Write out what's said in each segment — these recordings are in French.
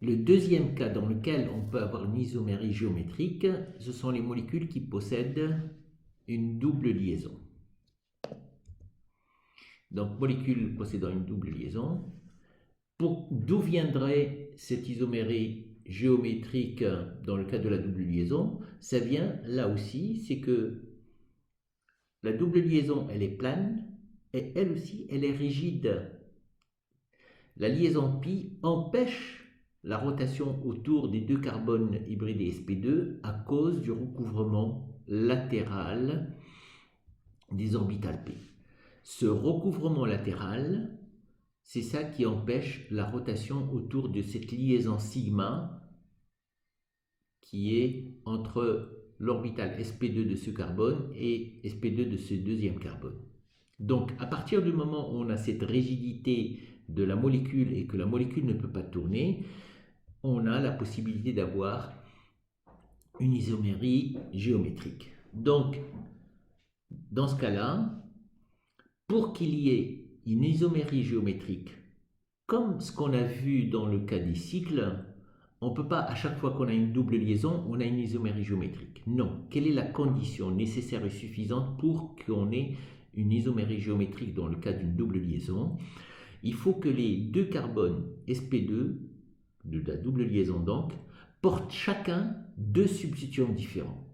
Le deuxième cas dans lequel on peut avoir une isomérie géométrique, ce sont les molécules qui possèdent une double liaison. Donc, molécules possédant une double liaison. D'où viendrait cette isomérie géométrique dans le cas de la double liaison? Ça vient là aussi, c'est que la double liaison, elle est plane et elle aussi, elle est rigide. La liaison pi empêche la rotation autour des deux carbones hybridés sp2 à cause du recouvrement latéral des orbitales p. Ce recouvrement latéral, c'est ça qui empêche la rotation autour de cette liaison sigma qui est entre l'orbital sp2 de ce carbone et sp2 de ce deuxième carbone. Donc, à partir du moment où on a cette rigidité de la molécule et que la molécule ne peut pas tourner, on a la possibilité d'avoir une isomérie géométrique. Donc, dans ce cas-là, pour qu'il y ait une isomérie géométrique, comme ce qu'on a vu dans le cas des cycles, on ne peut pas, à chaque fois qu'on a une double liaison, on a une isomérie géométrique. Non. Quelle est la condition nécessaire et suffisante pour qu'on ait une isomérie géométrique dans le cas d'une double liaison? Il faut que les deux carbones sp2, de la double liaison donc, portent chacun deux substituants différents.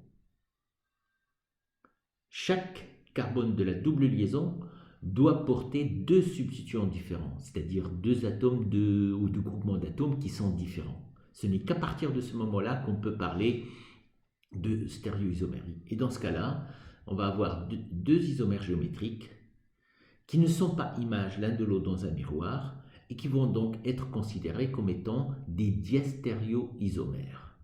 Chaque carbone de la double liaison doit porter deux substituants différents, c'est-à-dire deux atomes ou deux groupements d'atomes qui sont différents. Ce n'est qu'à partir de ce moment-là qu'on peut parler de stéréoisomérie. Et dans ce cas-là, on va avoir deux isomères géométriques qui ne sont pas images l'un de l'autre dans un miroir et qui vont donc être considérés comme étant des diastéréoisomères.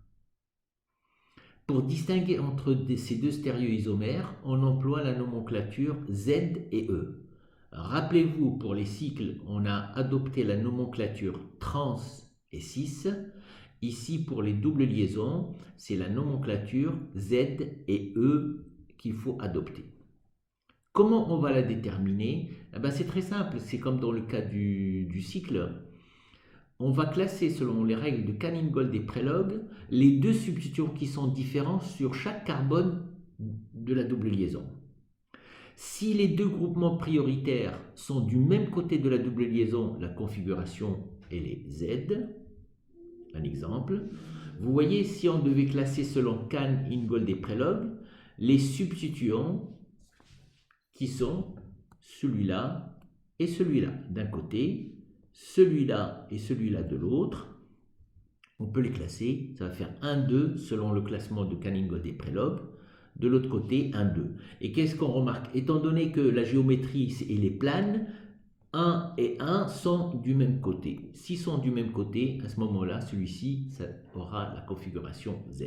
Pour distinguer entre ces deux stéréoisomères, on emploie la nomenclature Z et E. Rappelez-vous, pour les cycles, on a adopté la nomenclature trans et cis. Ici, pour les doubles liaisons, c'est la nomenclature Z et E qu'il faut adopter. Comment on va la déterminer? C'est très simple, c'est comme dans le cas du cycle. On va classer selon les règles de Canning-Gold et Prelog les deux substituants qui sont différents sur chaque carbone de la double liaison. Si les deux groupements prioritaires sont du même côté de la double liaison, la configuration elle est Z. Un exemple. Vous voyez, si on devait classer selon Canning-Gold et Prelog, les substituants qui sont celui-là et celui-là d'un côté, celui-là et celui-là de l'autre. On peut les classer, ça va faire 1, 2 selon le classement de Canning-Gold et Prelog. De l'autre côté, 1, 2. Et qu'est-ce qu'on remarque? Étant donné que la géométrie elle est plane, 1 et 1 sont du même côté. S'ils sont du même côté, à ce moment-là, celui-ci aura la configuration Z.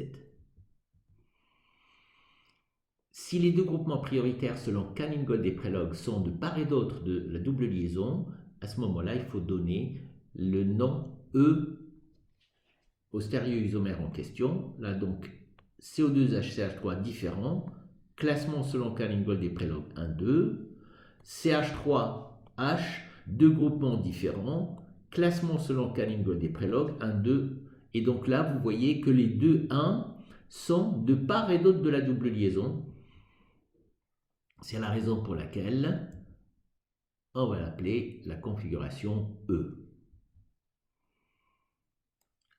Si les deux groupements prioritaires selon Canning-Gold et Prelog sont de part et d'autre de la double liaison, à ce moment-là, il faut donner le nom E au stéréoisomère en question. Là, donc, CO2HCH3 différent, classement selon Canning-Gold et Prelog 1, 2, CH3H, deux groupements différents, classement selon Canning-Gold et Prelog 1, 2, et donc là, vous voyez que les deux 1 sont de part et d'autre de la double liaison. C'est la raison pour laquelle on va l'appeler la configuration E.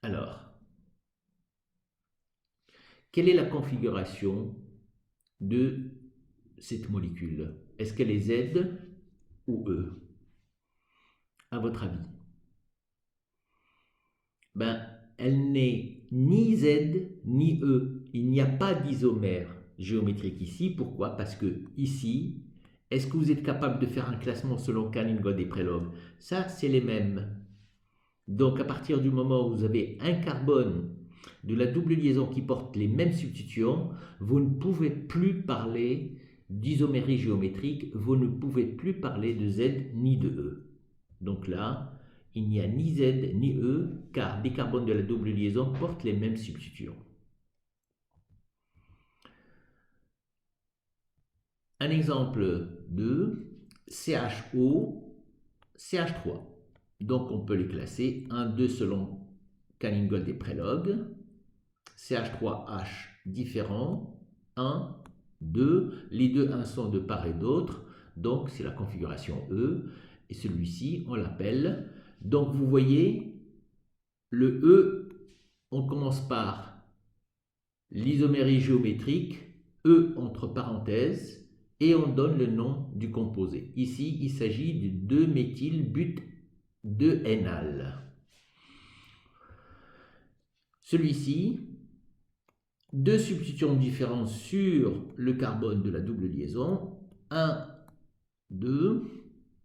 Alors, quelle est la configuration de cette molécule? Est-ce qu'elle est Z ou E? À votre avis? Elle n'est ni Z ni E. Il n'y a pas d'isomère géométrique ici. Pourquoi? Parce que ici, est-ce que vous êtes capable de faire un classement selon Canning-Gold et Prelog? Ça, c'est les mêmes. Donc, à partir du moment où vous avez un carbone de la double liaison qui porte les mêmes substituants, vous ne pouvez plus parler d'isomérie géométrique, vous ne pouvez plus parler de Z ni de E. Donc là, il n'y a ni Z ni E, car les carbones de la double liaison portent les mêmes substituants. Un exemple 2, CHO, CH3. Donc on peut les classer 1, 2 selon Canning-Gold et Prelog, CH3H différent, 1, 2, les deux 1 sont de part et d'autre, donc c'est la configuration E, et celui-ci on l'appelle, donc vous voyez, le E, on commence par l'isomérie géométrique, E entre parenthèses, et on donne le nom du composé. Ici, il s'agit de 2-méthyl-but-2-énal. Celui-ci, deux substitutions différentes sur le carbone de la double liaison, 1, 2,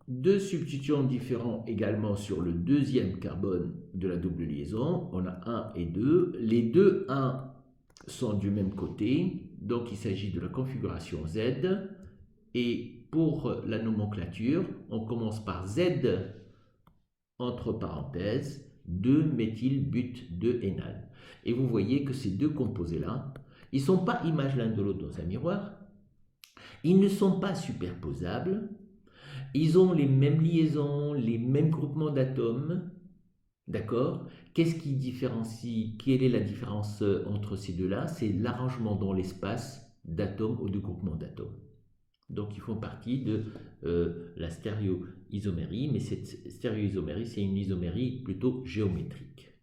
deux substitutions différentes également sur le deuxième carbone de la double liaison, on a 1 et 2, les deux 1 sont du même côté, donc il s'agit de la configuration Z, et pour la nomenclature, on commence par Z entre parenthèses, 2-méthylbut-2-énal. Et vous voyez que ces deux composés-là, ils ne sont pas images l'un de l'autre dans un miroir, ils ne sont pas superposables, ils ont les mêmes liaisons, les mêmes groupements d'atomes, d'accord? Qu'est-ce qui différencie, quelle est la différence entre ces deux-là? C'est l'arrangement dans l'espace d'atomes ou de groupements d'atomes. Donc ils font partie de la stéréoisomérie, mais cette stéréoisomérie, c'est une isomérie plutôt géométrique.